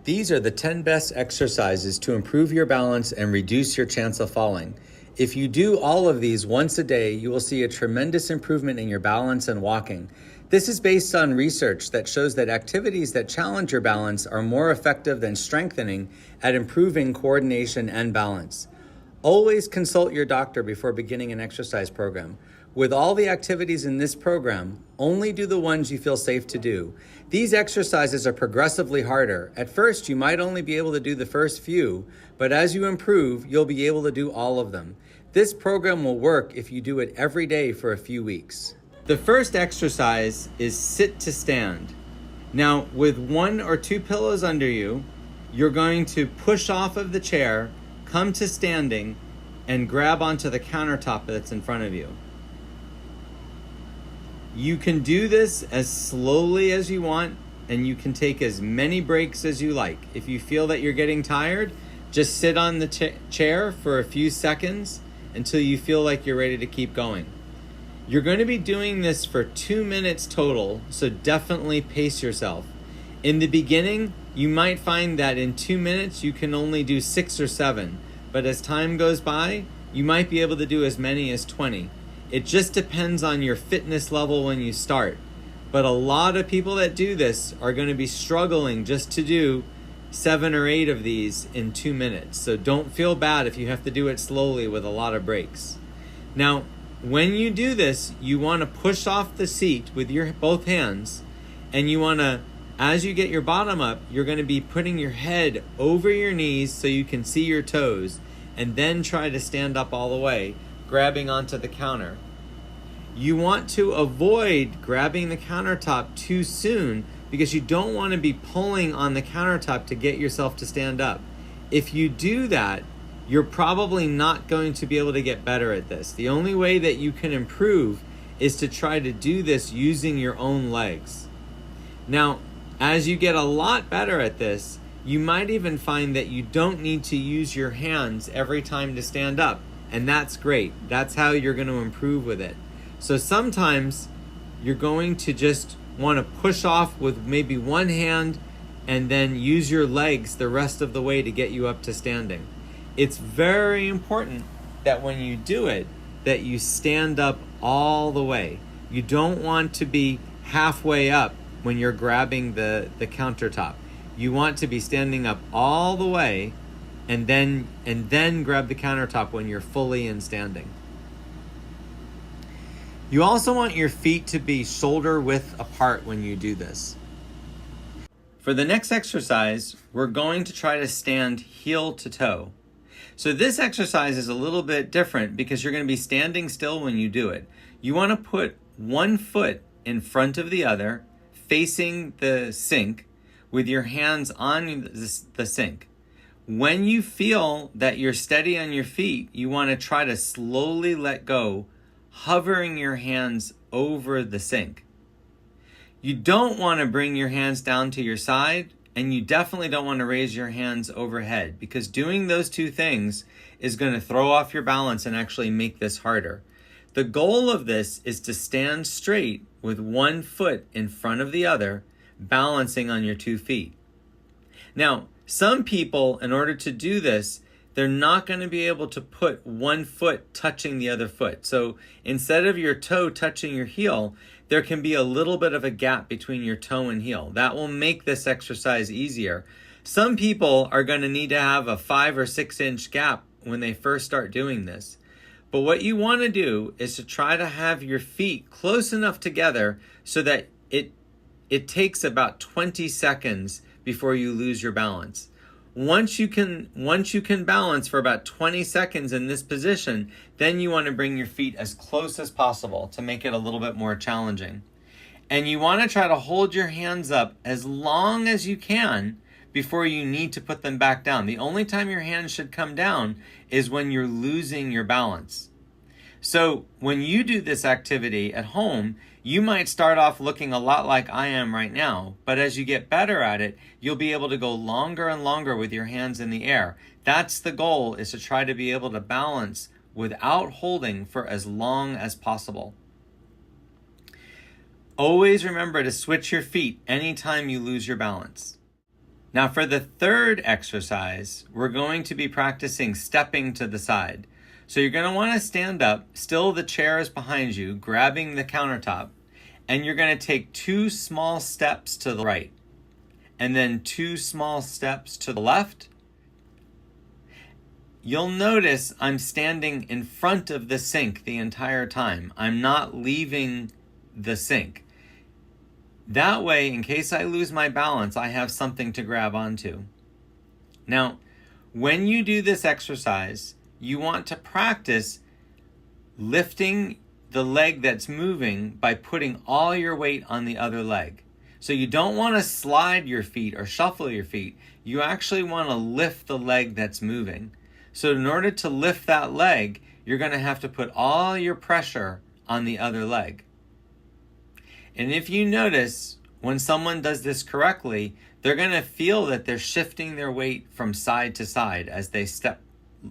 These are the 10 best exercises to improve your balance and reduce your chance of falling. If you do all of these once a day, you will see a tremendous improvement in your balance and walking. This is based on research that shows that activities that challenge your balance are more effective than strengthening at improving coordination and balance. Always consult your doctor before beginning an exercise program. With all the activities in this program, only do the ones you feel safe to do. These exercises are progressively harder. At first, you might only be able to do the first few, but as you improve, you'll be able to do all of them. This program will work if you do it every day for a few weeks. The first exercise is sit to stand. Now, with 1 or 2 pillows under you, you're going to push off of the chair, come to standing, and grab onto the countertop that's in front of you. You can do this as slowly as you want, and you can take as many breaks as you like. If you feel that you're getting tired, just sit on the chair for a few seconds until you feel like you're ready to keep going. You're going to be doing this for 2 minutes total, so definitely pace yourself. In the beginning, you might find that in 2 minutes you can only do 6 or 7, but as time goes by, you might be able to do as many as 20. It just depends on your fitness level when you start. But a lot of people that do this are going to be struggling just to do 7 or 8 of these in 2 minutes. So don't feel bad if you have to do it slowly with a lot of breaks. Now, when you do this, you want to push off the seat with your both hands, and you want to, as you get your bottom up, you're going to be putting your head over your knees so you can see your toes, and then try to stand up all the way, grabbing onto the counter. You want to avoid grabbing the countertop too soon because you don't want to be pulling on the countertop to get yourself to stand up. If you do that, you're probably not going to be able to get better at this. The only way that you can improve is to try to do this using your own legs. Now, as you get a lot better at this, you might even find that you don't need to use your hands every time to stand up. And that's great. That's how you're going to improve with it. So sometimes you're going to just want to push off with maybe one hand and then use your legs the rest of the way to get you up to standing. It's very important that when you do it, that you stand up all the way. You don't want to be halfway up when you're grabbing the countertop. You want to be standing up all the way and then grab the countertop when you're fully in standing. You also want your feet to be shoulder width apart when you do this. For the next exercise, we're going to try to stand heel to toe. So this exercise is a little bit different because you're going to be standing still when you do it. You want to put one foot in front of the other, facing the sink, with your hands on the sink. When you feel that you're steady on your feet, you want to try to slowly let go, hovering your hands over the sink. You don't want to bring your hands down to your side, and you definitely don't want to raise your hands overhead, because doing those two things is going to throw off your balance and actually make this harder. The goal of this is to stand straight with one foot in front of the other, balancing on your 2 feet. Now, some people, in order to do this, they're not going to be able to put one foot touching the other foot. So instead of your toe touching your heel, there can be a little bit of a gap between your toe and heel. That will make this exercise easier. Some people are going to need to have a 5 or 6 inch gap when they first start doing this. But what you want to do is to try to have your feet close enough together so that it takes about 20 seconds before you lose your balance. Once you can balance for about 20 seconds in this position, then you want to bring your feet as close as possible to make it a little bit more challenging. And you want to try to hold your hands up as long as you can before you need to put them back down. The only time your hands should come down is when you're losing your balance. So when you do this activity at home, you might start off looking a lot like I am right now, but as you get better at it, you'll be able to go longer and longer with your hands in the air. That's the goal, is to try to be able to balance without holding for as long as possible. Always remember to switch your feet anytime you lose your balance. Now for the third exercise, we're going to be practicing stepping to the side. So you're going to want to stand up, still the chair is behind you, grabbing the countertop, and you're going to take 2 small steps to the right, and then 2 small steps to the left. You'll notice I'm standing in front of the sink the entire time. I'm not leaving the sink. That way, in case I lose my balance, I have something to grab onto. Now, when you do this exercise, you want to practice lifting the leg that's moving by putting all your weight on the other leg. So you don't want to slide your feet or shuffle your feet. You actually want to lift the leg that's moving. So in order to lift that leg, you're going to have to put all your pressure on the other leg. And if you notice, when someone does this correctly, they're going to feel that they're shifting their weight from side to side as they step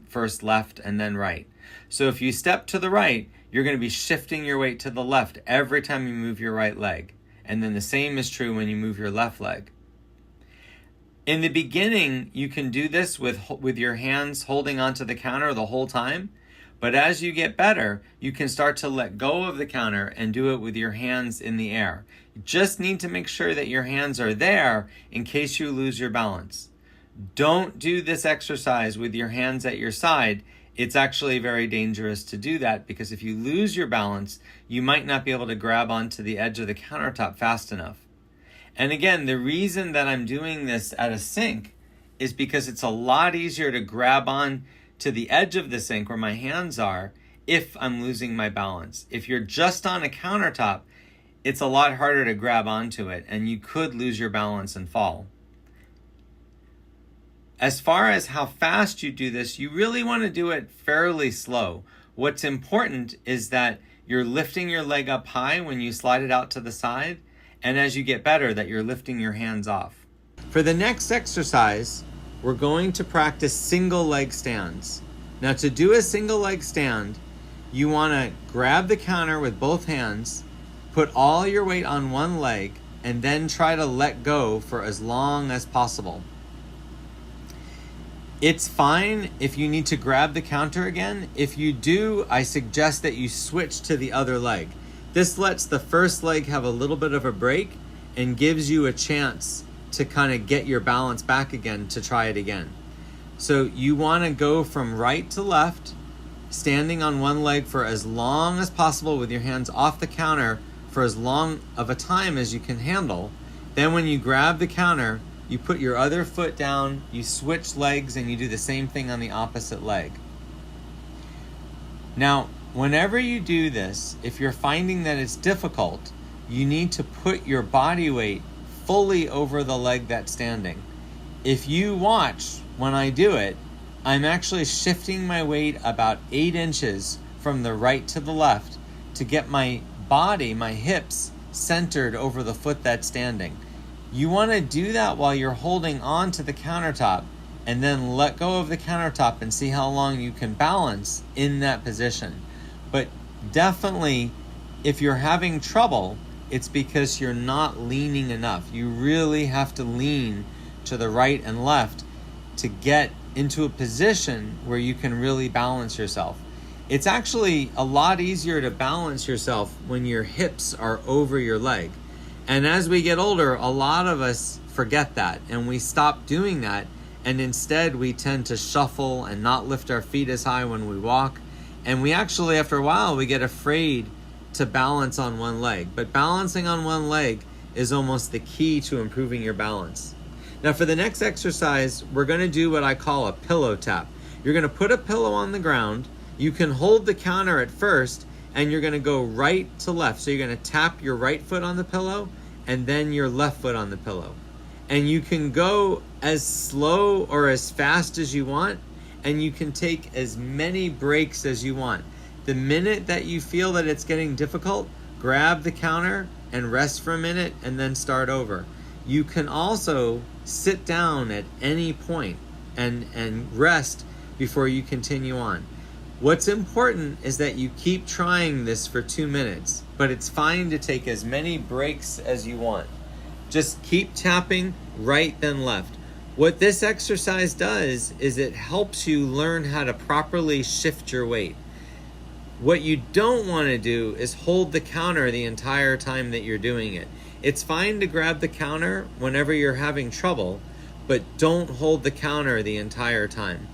first left and then right. So if you step to the right, you're going to be shifting your weight to the left every time you move your right leg. And then the same is true when you move your left leg. In the beginning, you can do this with your hands holding onto the counter the whole time. But as you get better, you can start to let go of the counter and do it with your hands in the air. You just need to make sure that your hands are there in case you lose your balance. Don't do this exercise with your hands at your side. It's actually very dangerous to do that because if you lose your balance, you might not be able to grab onto the edge of the countertop fast enough. And again, the reason that I'm doing this at a sink is because it's a lot easier to grab on to the edge of the sink where my hands are if I'm losing my balance. If you're just on a countertop, it's a lot harder to grab onto it and you could lose your balance and fall. As far as how fast you do this, you really want to do it fairly slow. What's important is that you're lifting your leg up high when you slide it out to the side, and as you get better, that you're lifting your hands off. For the next exercise, we're going to practice single leg stands. Now to do a single leg stand, you want to grab the counter with both hands, put all your weight on one leg, and then try to let go for as long as possible. It's fine if you need to grab the counter again. If you do, I suggest that you switch to the other leg. This lets the first leg have a little bit of a break and gives you a chance to kind of get your balance back again to try it again. So you want to go from right to left, standing on one leg for as long as possible with your hands off the counter for as long of a time as you can handle. Then when you grab the counter, you put your other foot down, you switch legs, and you do the same thing on the opposite leg. Now, whenever you do this, if you're finding that it's difficult, you need to put your body weight fully over the leg that's standing. If you watch when I do it, I'm actually shifting my weight about 8 inches from the right to the left to get my body, my hips, centered over the foot that's standing. You want to do that while you're holding on to the countertop and then let go of the countertop and see how long you can balance in that position. But definitely, if you're having trouble, it's because you're not leaning enough. You really have to lean to the right and left to get into a position where you can really balance yourself. It's actually a lot easier to balance yourself when your hips are over your leg. And as we get older, a lot of us forget that and we stop doing that. And instead we tend to shuffle and not lift our feet as high when we walk. And we actually, after a while, we get afraid to balance on one leg. But balancing on one leg is almost the key to improving your balance. Now for the next exercise, we're going to do what I call a pillow tap. You're going to put a pillow on the ground. You can hold the counter at first and you're going to go right to left. So you're going to tap your right foot on the pillow and then your left foot on the pillow. And you can go as slow or as fast as you want, and you can take as many breaks as you want. The minute that you feel that it's getting difficult, grab the counter and rest for a minute and then start over. You can also sit down at any point and rest before you continue on. What's important is that you keep trying this for 2 minutes, but it's fine to take as many breaks as you want. Just keep tapping right then left. What this exercise does is it helps you learn how to properly shift your weight. What you don't want to do is hold the counter the entire time that you're doing it. It's fine to grab the counter whenever you're having trouble, but don't hold the counter the entire time.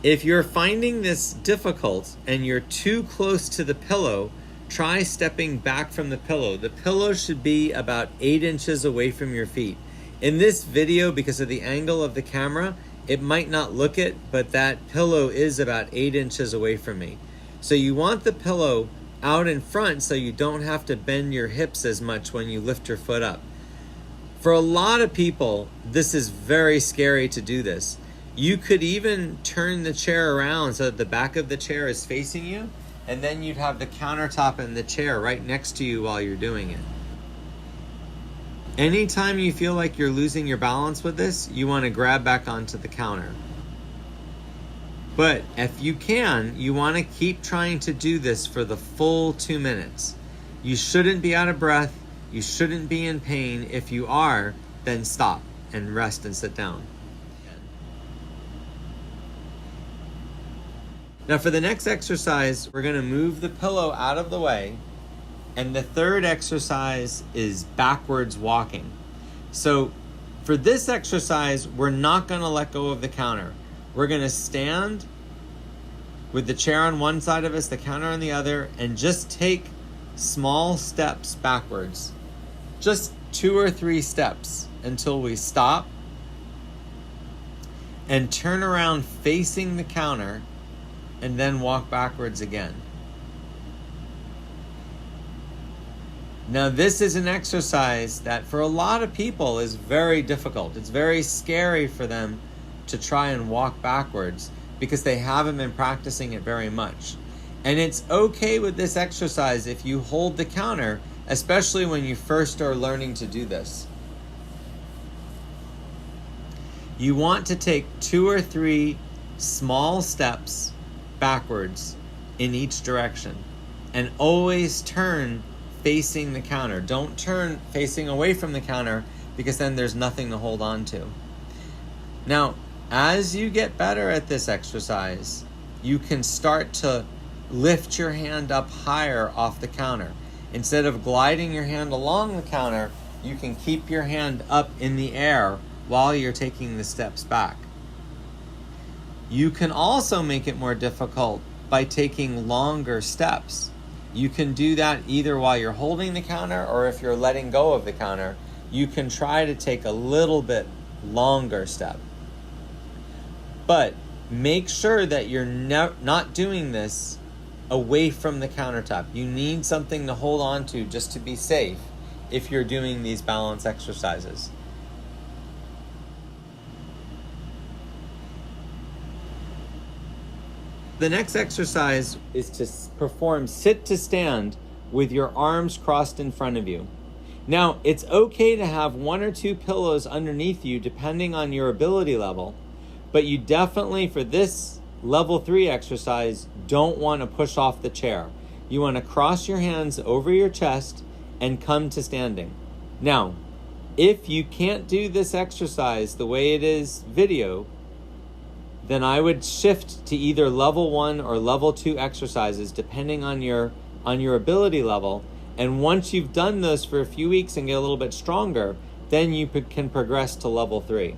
If you're finding this difficult and you're too close to the pillow, try stepping back from the pillow. The pillow should be about 8 inches away from your feet. In this video, because of the angle of the camera, it might not look it, but that pillow is about 8 inches away from me. So you want the pillow out in front so you don't have to bend your hips as much when you lift your foot up. For a lot of people, this is very scary to do this. You could even turn the chair around so that the back of the chair is facing you, and then you'd have the countertop and the chair right next to you while you're doing it. Anytime you feel like you're losing your balance with this, you want to grab back onto the counter. But if you can, you want to keep trying to do this for the full 2 minutes. You shouldn't be out of breath. You shouldn't be in pain. If you are, then stop and rest and sit down. Now for the next exercise, we're going to move the pillow out of the way. And the third exercise is backwards walking. So for this exercise, we're not going to let go of the counter. We're going to stand with the chair on one side of us, the counter on the other, and just take small steps backwards. Just 2 or 3 steps until we stop and turn around facing the counter and then walk backwards again. Now, this is an exercise that for a lot of people is very difficult. It's very scary for them to try and walk backwards because they haven't been practicing it very much. And it's okay with this exercise if you hold the counter, especially when you first are learning to do this. You want to take 2 or 3 small steps backwards in each direction and always turn facing the counter. Don't turn facing away from the counter because then there's nothing to hold on to. Now, as you get better at this exercise, you can start to lift your hand up higher off the counter. Instead of gliding your hand along the counter, you can keep your hand up in the air while you're taking the steps back. You can also make it more difficult by taking longer steps. You can do that either while you're holding the counter or if you're letting go of the counter. You can try to take a little bit longer step. But make sure that you're not doing this away from the countertop. You need something to hold on to just to be safe if you're doing these balance exercises. The next exercise is to perform sit to stand with your arms crossed in front of you. Now, it's okay to have 1 or 2 pillows underneath you depending on your ability level, but you definitely, for this level 3 exercise, don't want to push off the chair. You want to cross your hands over your chest and come to standing. Now, if you can't do this exercise the way it is video, then I would shift to either level 1 or level 2 exercises depending on your ability level. And once you've done those for a few weeks and get a little bit stronger, then you can progress to level 3.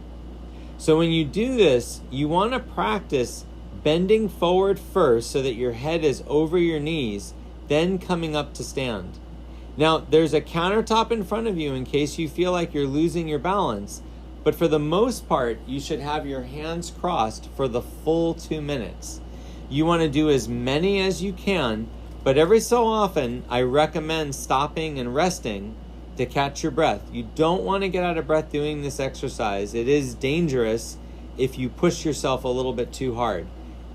So when you do this, you want to practice bending forward first so that your head is over your knees, then coming up to stand. Now, there's a countertop in front of you in case you feel like you're losing your balance. But for the most part, you should have your hands crossed for the full 2 minutes. You want to do as many as you can, but every so often, I recommend stopping and resting to catch your breath. You don't want to get out of breath doing this exercise. It is dangerous if you push yourself a little bit too hard.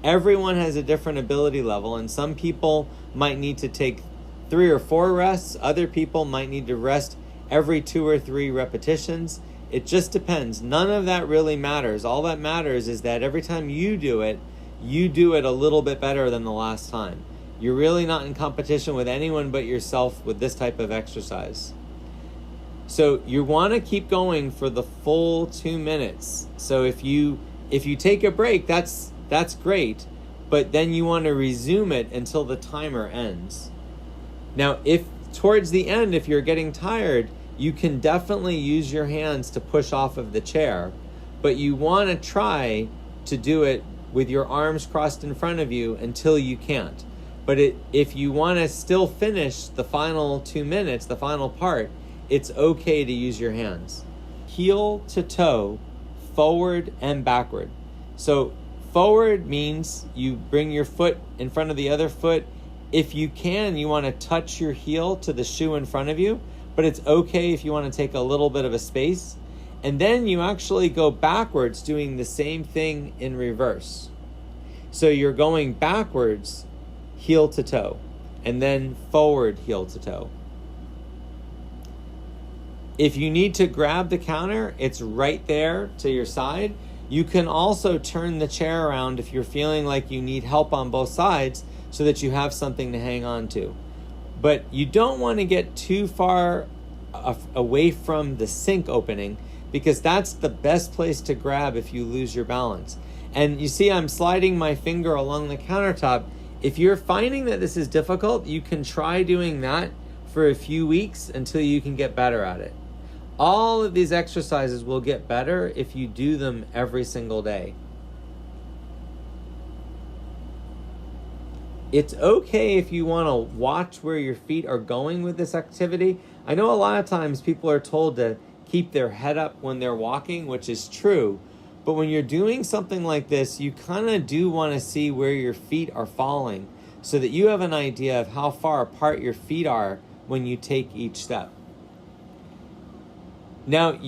Everyone has a different ability level, and some people might need to take 3 or 4 rests. Other people might need to rest every 2 or 3 repetitions. It just depends. None of that really matters. All that matters is that every time you do it a little bit better than the last time. You're really not in competition with anyone but yourself with this type of exercise. So you want to keep going for the full 2 minutes. So if you take a break, that's great, but then you want to resume it until the timer ends. Now, if towards the end, if you're getting tired, you can definitely use your hands to push off of the chair, but you want to try to do it with your arms crossed in front of you until you can't. But if you want to still finish the final 2 minutes, the final part, it's okay to use your hands. Heel to toe, forward and backward. So forward means you bring your foot in front of the other foot. If you can, you want to touch your heel to the shoe in front of you, but it's okay if you want to take a little bit of a space. And then you actually go backwards doing the same thing in reverse. So you're going backwards, heel to toe, and then forward, heel to toe. If you need to grab the counter, it's right there to your side. You can also turn the chair around if you're feeling like you need help on both sides so that you have something to hang on to. But you don't want to get too far away from the sink opening, because that's the best place to grab if you lose your balance. And you see I'm sliding my finger along the countertop. If you're finding that this is difficult, you can try doing that for a few weeks until you can get better at it. All of these exercises will get better if you do them every single day. It's okay if you want to watch where your feet are going with this activity. I know a lot of times people are told to keep their head up when they're walking, which is true. But when you're doing something like this, you kind of do want to see where your feet are falling so that you have an idea of how far apart your feet are when you take each step. Now,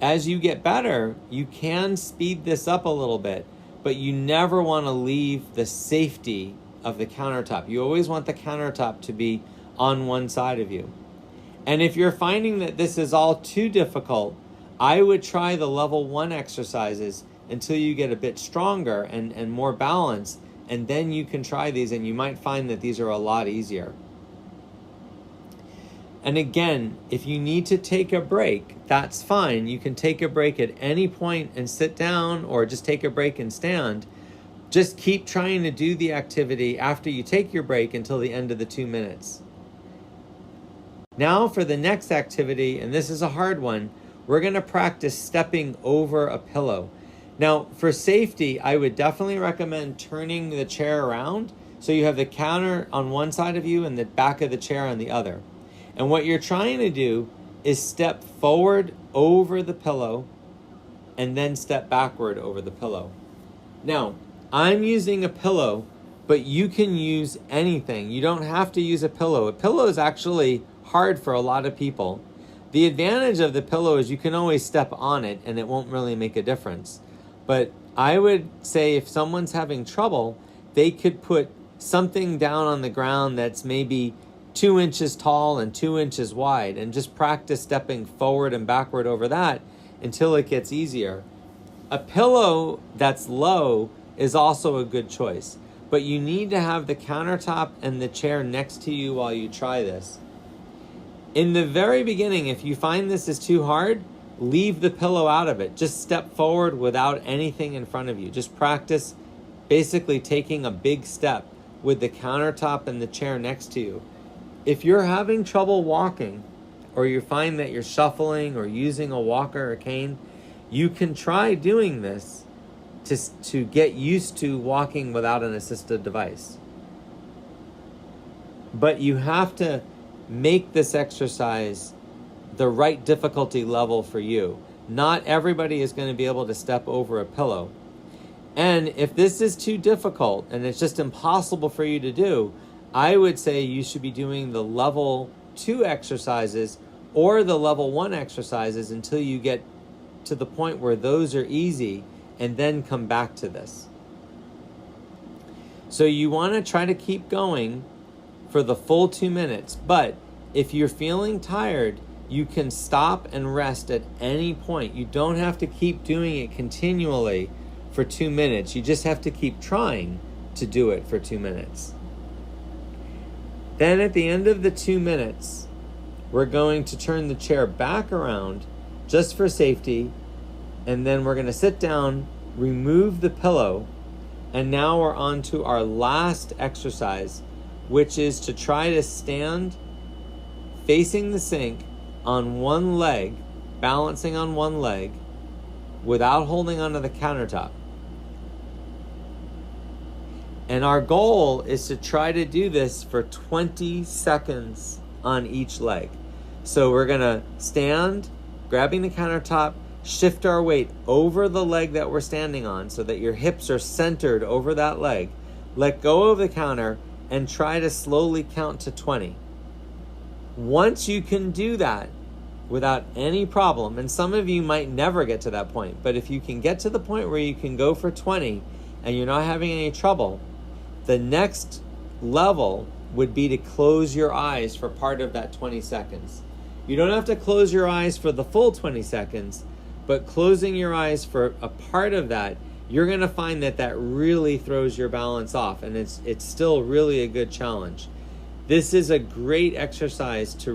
as you get better, you can speed this up a little bit, but you never want to leave the safety of the countertop. You always want the countertop to be on one side of you. And if you're finding that this is all too difficult, I would try the level 1 exercises until you get a bit stronger and more balanced, and then you can try these and you might find that these are a lot easier. And again, if you need to take a break, that's fine. You can take a break at any point and sit down, or just take a break and stand. Just keep trying to do the activity after you take your break until the end of the 2 minutes. Now for the next activity, and this is a hard one, we're going to practice stepping over a pillow. Now, for safety, I would definitely recommend turning the chair around so you have the counter on one side of you and the back of the chair on the other. And what you're trying to do is step forward over the pillow and then step backward over the pillow. Now, I'm using a pillow, but you can use anything. You don't have to use a pillow. A pillow is actually hard for a lot of people. The advantage of the pillow is you can always step on it and it won't really make a difference. But I would say if someone's having trouble, they could put something down on the ground that's maybe 2 inches tall and 2 inches wide and just practice stepping forward and backward over that until it gets easier. A pillow that's low is also a good choice, but you need to have the countertop and the chair next to you while you try this. In the very beginning, if you find this is too hard, leave the pillow out of it. Just step forward without anything in front of you. Just practice basically taking a big step with the countertop and the chair next to you. If you're having trouble walking, or you find that you're shuffling or using a walker or cane, you can try doing this to get used to walking without an assistive device. But you have to make this exercise the right difficulty level for you. Not everybody is going to be able to step over a pillow. And if this is too difficult and it's just impossible for you to do, I would say you should be doing the level 2 exercises or the level 1 exercises until you get to the point where those are easy, and then come back to this. So you want to try to keep going for the full 2 minutes, but if you're feeling tired, you can stop and rest at any point. You don't have to keep doing it continually for 2 minutes. You just have to keep trying to do it for 2 minutes. Then at the end of the 2 minutes, we're going to turn the chair back around just for safety, and then we're going to sit down, remove the pillow, and now we're on to our last exercise, which is to try to stand facing the sink on one leg, balancing on one leg, without holding onto the countertop. And our goal is to try to do this for 20 seconds on each leg. So we're gonna stand, grabbing the countertop, shift our weight over the leg that we're standing on so that your hips are centered over that leg. Let go of the counter and try to slowly count to 20. Once you can do that without any problem, and some of you might never get to that point, but if you can get to the point where you can go for 20 and you're not having any trouble, the next level would be to close your eyes for part of that 20 seconds. You don't have to close your eyes for the full 20 seconds, but closing your eyes for a part of that, you're going to find that that really throws your balance off, and it's still really a good challenge. This is a great exercise to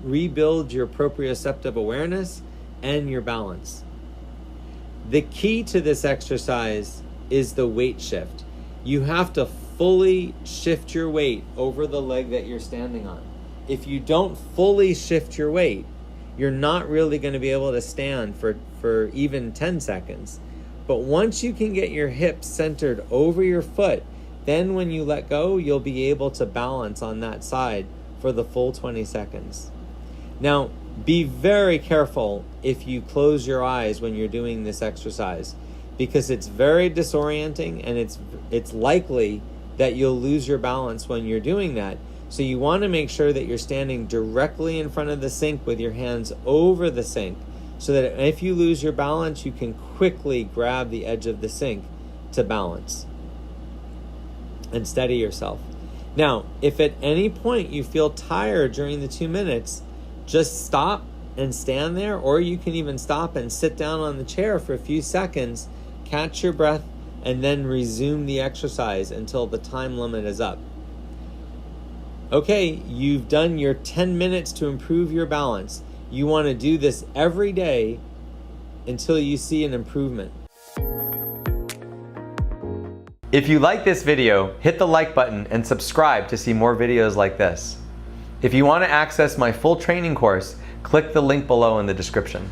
rebuild your proprioceptive awareness and your balance. The key to this exercise is the weight shift. You have to fully shift your weight over the leg that you're standing on. If you don't fully shift your weight, you're not really going to be able to stand for even 10 seconds. But once you can get your hips centered over your foot, then when you let go, you'll be able to balance on that side for the full 20 seconds. Now, be very careful if you close your eyes when you're doing this exercise, because it's very disorienting, and it's likely that you'll lose your balance when you're doing that. So you want to make sure that you're standing directly in front of the sink with your hands over the sink, so that if you lose your balance, you can quickly grab the edge of the sink to balance and steady yourself. Now, if at any point you feel tired during the 2 minutes, just stop and stand there, or you can even stop and sit down on the chair for a few seconds, catch your breath, and then resume the exercise until the time limit is up. Okay, you've done your 10 minutes to improve your balance. You want to do this every day until you see an improvement. If you like this video, hit the like button and subscribe to see more videos like this. If you want to access my full training course, click the link below in the description.